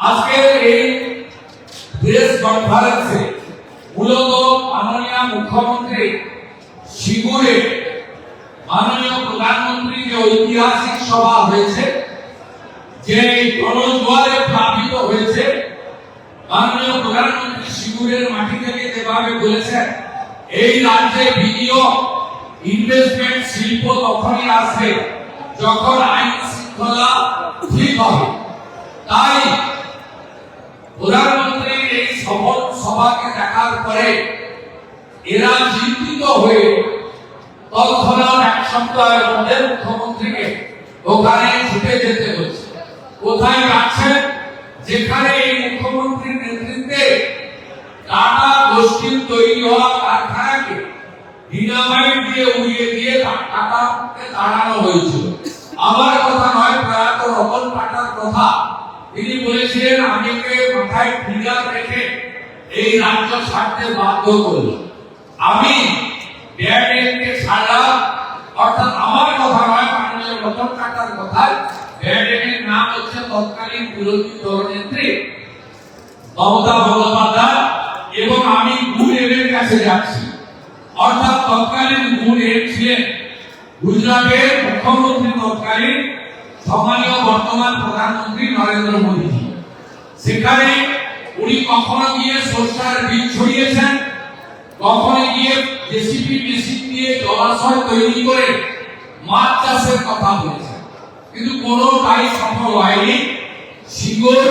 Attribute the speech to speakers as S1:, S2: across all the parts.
S1: আজকের এই প্রেস কনফারেন্সে মূলত মাননীয় মুখ্যমন্ত্রী শিবুরে মাননীয় প্রধানমন্ত্রী যে ঐতিহাসিক সভা হয়েছে, যে গণজোয়ারে প্লাবিত হয়েছে, মাননীয় প্রধানমন্ত্রী শিবুরের মাটি থেকে যেভাবে বলেছেন এই রাজ্যে বিনিয়োগ, ইনভেস্টমেন্ট, শিল্প তখনই আসবে যখন আইন শৃঙ্খলা ঠিক হবে। তাই প্রধানমন্ত্রীর এই সফল সভাকে দেখার পরে এরা চিন্তিত হয়ে তৎক্ষণাৎ এক সপ্তাহের মধ্যে মুখ্যমন্ত্রীকে ওখানে ছুটে যেতে হচ্ছে। কোথায় যাচ্ছেন? যেখানে এই মুখ্যমন্ত্রীর নেতৃত্বে টাটা গোষ্ঠীর তৈরি হওয়া কারখানাকে ডিনামাইট দিয়ে উড়িয়ে দিয়ে টাটাকে তাড়ানো হয়েছিল। আমার কথা নয়, প্রয়াত রতন টাটার কথা। তিনি বলেছিলেন, আমিকে মাথায় ফিগার রেখে এই রাজ্য ছাড়তে বাধ্য করল। আমি ব্যাডেনকে ছাড়লাম, অর্থাৎ আমার কথা নয়, মাননীয় রতন টাটার কথা। ব্যাডেনের নাম হচ্ছে তৎকালীন বিরোধী দলনেত্রী মমতা বন্দ্যোপাধ্যায়, এবং আমি গুণের কাছে যাচ্ছি। অর্থাৎ তৎকালীন গুণের ছিলেন গুজরাটের মুখ্যমন্ত্রী, তৎকালীন সম্মানীয় বর্তমান প্রধানমন্ত্রী নরেন্দ্র মোদীজি। সেখানে উনি কখনো গিয়ে সরষার বীজ ছড়িয়েছেন, কখনো গিয়ে জেসিপি মেশিন দিয়ে জলাশয় তৈরি করে মাছ চাষের কথা বলেছেন, কিন্তু কোনোটাই সফল হয়নি। সিঙ্গুর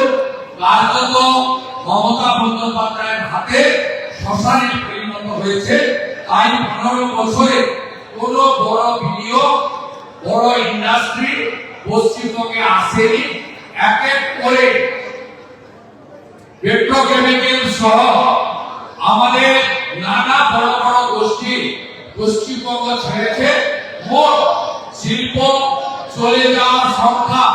S1: কার্যত মমতা বন্দ্যোপাধ্যায়ের হাতে শ্মশানে পরিণত হয়েছে। তাই 15 বছরে কোন বড় বিনিয়োগ, বড় ইন্ডাস্ট্রি পশ্চিমবঙ্গে আসেনি। এক এক করে পেট্রোকেমিক্যাল সহ আমাদের নানা বড় বড় গোষ্ঠী পশ্চিমবঙ্গ ছেড়েছে। মোট শিল্প চলে যাওয়ার সংখ্যা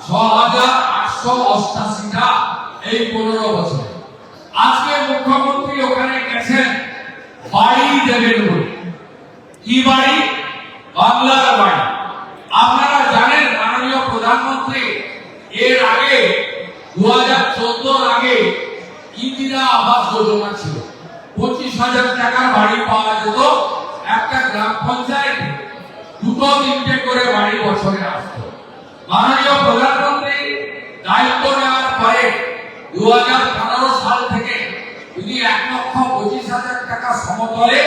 S1: 6,888টা এই 15 বছরে। আজকে মুখ্যমন্ত্রী ওখানে গেছেন বাড়ি দেবেন বলে। কি বাড়ি? বাংলার বাড়ি। আপনারা জানেন মাননীয় প্রধানমন্ত্রী এর আগে 2014 আগে ইন্দিরা আবাস যোজনা ছিল। 25,000 টাকার বাড়ি পাওয়া যেত। একটা গ্রাম পঞ্চায়েতে 2-3টে করে বাড়ি বছরে আসতো। মাননীয় প্রধানমন্ত্রী দায়িত্ব নেওয়ার পরে 2015 সাল থেকে তিনি 1,25,000 টাকা সমতলে,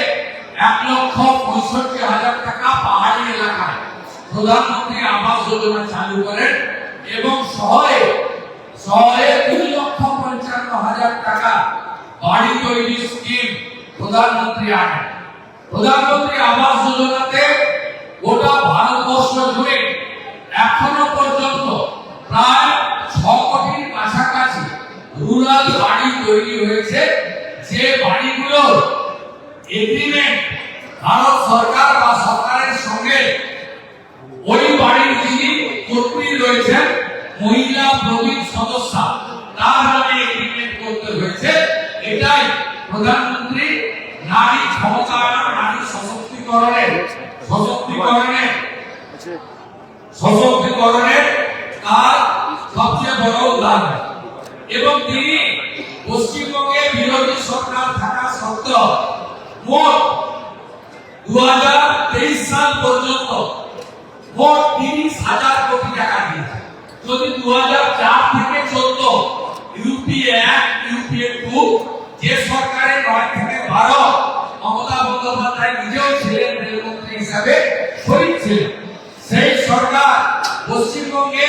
S1: 1,65,000 টাকা পাহাড়ি এলাকায় প্রধানমন্ত্রী আবাস যোজনা চালু করেন, এবং শহরে 3,55,000 টাকা বাড়ি তৈরি স্কিম প্রধানমন্ত্রী আনেন। প্রধানমন্ত্রী আবাস যোজনাতে গোটা ভারতবর্ষ জুড়ে এখনো পর্যন্ত প্রায় 6 কোটির কাছাকাছি রুরাল বাড়ি তৈরি হয়েছে, যে বাড়িগুলোর এগ্রিমেন্ট ভারত সরকার বা সরকারের সঙ্গে ওই বাড়ির যিনি কর্মী রয়েছেন, মহিলা প্রবীণ সদস্য, তার নামে এগ্রিমেন্ট করতে হয়েছে। এটাই প্রধানমন্ত্রী নারী ক্ষমতায়ন, নারী সশক্তিকরণের তার সবচেয়ে বড় উদাহরণ। এবং তিনি পশ্চিমবঙ্গে বিরোধী সরকার থাকা সত্ত্বেও মোট 2023 সাল পর্যন্ত মোট 30,000 কোটি টাকা দিয়েছে। যদি 2004 থেকে 14 ইউপিএ 1, ইউপিএ 2 যে সরকারের 9 থেকে 12 মমতা বন্দ্যোপাধ্যায় নিজেও ছিলেন রেলমন্ত্রী হিসাবে, শরিক ছিলেন, সেই সরকার পশ্চিমবঙ্গে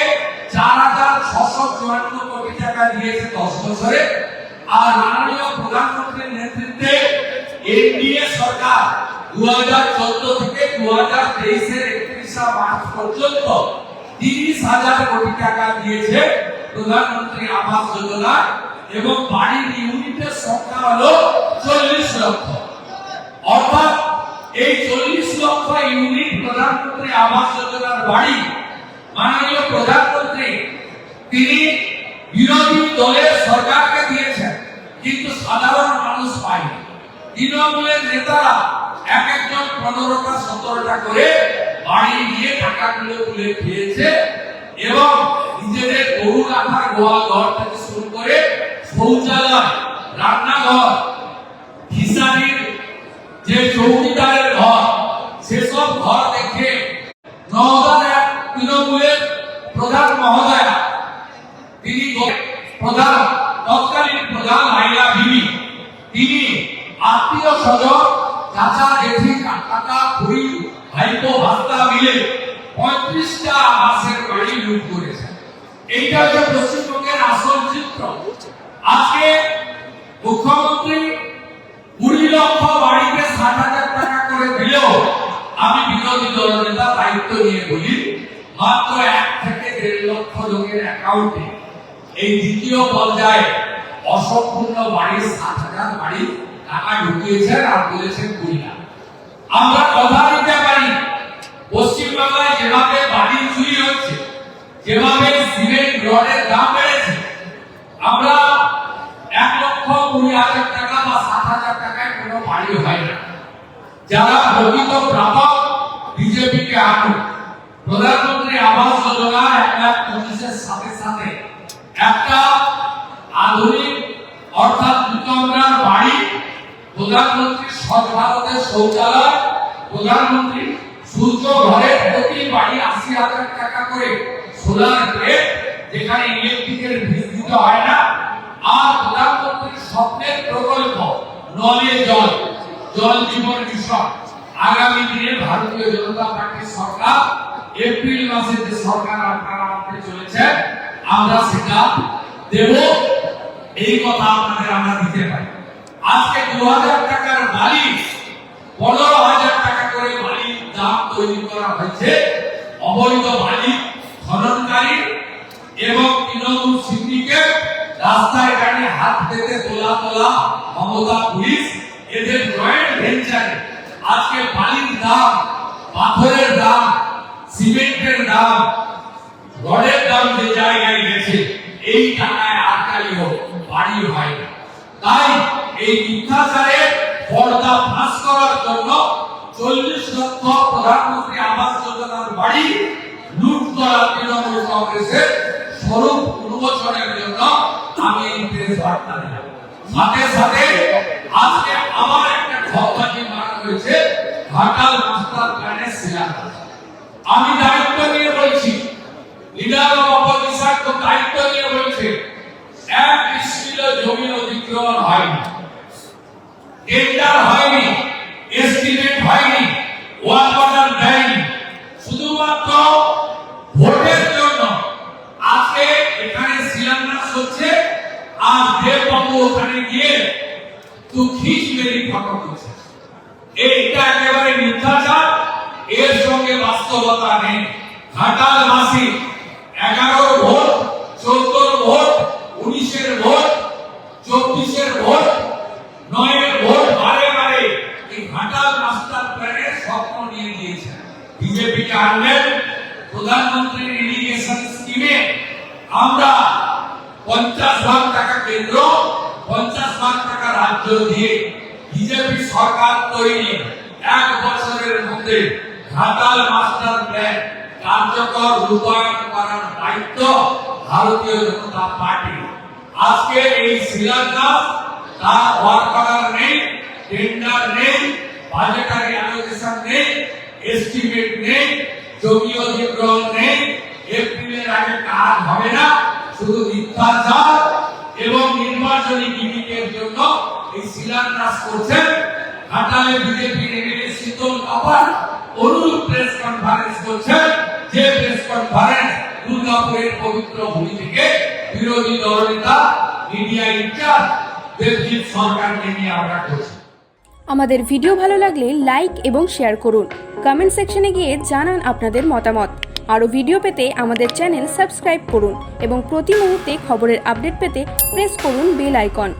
S1: 4,654 কোটি টাকা দিয়েছে 10 বছরে। আর মাননীয় প্রধানমন্ত্রীর নেতৃত্বে এনডিএ সরকার 2014 থেকে 2023 এর 31 মার্চ পর্যন্ত 30,000 কোটি টাকা দিয়েছে প্রধানমন্ত্রী আবাস যোজনা, এবং বাড়ির ইউনিটের সংখ্যা হলো 40 লক্ষ। অর্থাৎ এই 40 লক্ষ ইউনিট প্রধানমন্ত্রী আবাস যোজনার বাড়ি মাননীয় প্রধানমন্ত্রী তিনি বিরোধী দলের সরকারকে দিয়েছেন, কিন্তু সাধারণ মানুষ পায়নি। তৃণমূলের নেতারা এক একজন 15টা 17টা করে বাড়ি নিয়ে টাকাগুলো তুলে খেয়েছে, এবং নিজেদের গরু রাখার গোয়াল ঘর থেকে শুরু শৌচালয়, রান্নাঘর, ফিসারির যে চৌকিদারের ঘর, সেসব ঘর দেখে নওগাঁর এক তৃণমূলের প্রধান মহোদয়া, তিনি তৎকালীন প্রধান লাইলা বিবি, তিনি আত্মীয় স্বজন, চাচা জেঠি কাকা খুড়ি ভাইপো ভাস্তা মিলে 35টা আবাসের বাড়ি লুট করেছেন। এইটা হচ্ছে পশ্চিমবঙ্গের আসল চিত্র। আজকে মুখ্যমন্ত্রী 20 লক্ষ বাড়িতে 60,000 টাকা করে দিলেও আমি বিরোধী দলনেতা দায়িত্ব নিয়ে বলি, মাত্র 1 থেকে 1.5 লক্ষ লোকের অ্যাকাউন্টে এই দ্বিতীয় পর্যায়ে অসম্পূর্ণ বাড়ির 60,000 বাড়ি টাকা ঢুকিয়েছেন আর বলেছেন 20 লাখ। আমরা কথা দিতে পারি, পশ্চিমবাংলায় যেভাবে বাড়ি চুরি হচ্ছে, যেভাবে সিমেন্ট রডের দাম বেড়েছে, আমরা 1,20,000 টাকা বা 60,000 টাকায় কোনো বাড়ি হয় না। যারা প্রকৃত প্রাপক বিজেপিকে আনুন, প্রধানমন্ত্রী আবাস যোজনা 1,25,000 সাথে সাথে একটা আধুনিক অর্থাৎ দুতলার বাড়ি, প্রধানমন্ত্রী স্বচ্ছ ভারতের শৌচালয়, প্রধানমন্ত্রী সূর্য ঘরে প্রতি বাড়ি 80,000 টাকা করে সোলার প্লেট, যেখানে ইলেকট্রিকের বিল দিতে হয় না, আর প্রধানমন্ত্রীর স্বপ্নের প্রকল্প নলে জল, জল জীবন মিশন। আগামী দিনে ভারতীয় জনতা পার্টির সরকার এপ্রিল মাসে যে সরকার আপনারা আনতে চলেছে, আমরা সেটা দেব, এই কথা আপনাদের আমরা দিতে পারি। আজকে 2,000 টাকার বাড়ি 15,000 টাকা করে বাড়ির দাম তৈরি করা হয়েছে অবৈধ বাড়ি খননকারী এবং তৃণমূল সিন্ডিকেট, রাস্তায় দাঁড়িয়ে হাত পেতে তোলা মমতা পুলিশ, এদের জয়েন্ট ভেঞ্চারে আজকে বালির দাম, পাথরের দাম, সিমেন্টের দাম, রডের দাম যে জায়গায় গেছে, এই টাকায় আটকালিও বাড়ি হয় না। তাই এই মিথ্যাচারের পর্দা ফাঁস করার জন্য 40 লক্ষ প্রধানমন্ত্রী আবাস যোজনার বাড়ি লুট করা তৃণমূল কংগ্রেসের স্বরূপ উন্মোচনের জন্য আমি এই প্রেস বার্তা দিলাম। সাথে সাথে আজকে আবার একটা ঘটনাকে মারা হয়েছে, ঘাটাল মাস্টার প্ল্যানের শিলান্যাস। আমি দায়িত্ব নিয়ে বলছি, লিডার অফ অপোজিশন তো দায়িত্ব নিয়ে বলছে, 1 ডিসমিল জমি অধিগ্রহণ হয়নি, টেন্ডার হয়নি, এস্টিমেট হয়নি, ওয়ার্ক অর্ডার দেয়নি, শুধুমাত্র ভোটের জন্য আজকে এখানে শিলান্যাস হচ্ছে। আর দেববাবু ওখানে গিয়ে তো খিচ মেরি ফটো করছে। এইটা একেবারে মিথ্যাচার, এর সঙ্গে বাস্তবতা নেই। ঘাটালবাসী 11 vote, 14 vote, 19 vote, 24 vote, 9 vote বারে বারে এই ঘাটাল মাস্টার প্ল্যানের স্বপ্ন নিয়ে দিয়েছে। বিজেপিকে আনলেন, প্রধানমন্ত্রীর ইরিগেশন স্কিমে আমরা 50 লাখ টাকা কেন্দ্র, 50 লাখ টাকা রাজ্য দিয়ে বিজেপি সরকার তৈরি 1 বছরের মধ্যে ঘাটাল মাস্টার প্ল্যান কার্যকর রূপায়ণ করার দায়িত্ব ভারতীয় জনতা পার্টি। আজকে এই শিলান্যাস, তার ওয়ার্ক অর্ডার নেই, টেন্ডার নেই, বাজেটারি অ্যালোকেশন নেই, এস্টিমেট নেই, জমি অধিগ্রহণ নেই, এপ্রিলের আগে কাজ হবে না, শুধু মিথ্যাচার এবং নির্বাচনী গিমিকের জন্য এই শিলান্যাস করছেন। ঘাটালে বিজেপির এমএলএ শীতল কাপার অনুরূপ প্রেস কনফারেন্স করছেন, যে প্রেস কনফারেন্স দুর্গাপুরের পবিত্র ভূমি থেকে বিরোধী দলনেতা মিডিয়া ইনচার্জ দেবজিৎ সরকারকে নিয়ে আমরা করছি।
S2: আমাদের ভিডিও ভালো লাগলে লাইক এবং শেয়ার করুন, কমেন্ট সেকশনে গিয়ে জানান আপনাদের মতামত। আরও ভিডিও পেতে আমাদের চ্যানেল সাবস্ক্রাইব করুন এবং প্রতি মুহূর্তে খবরের আপডেট পেতে প্রেস করুন বেল আইকন।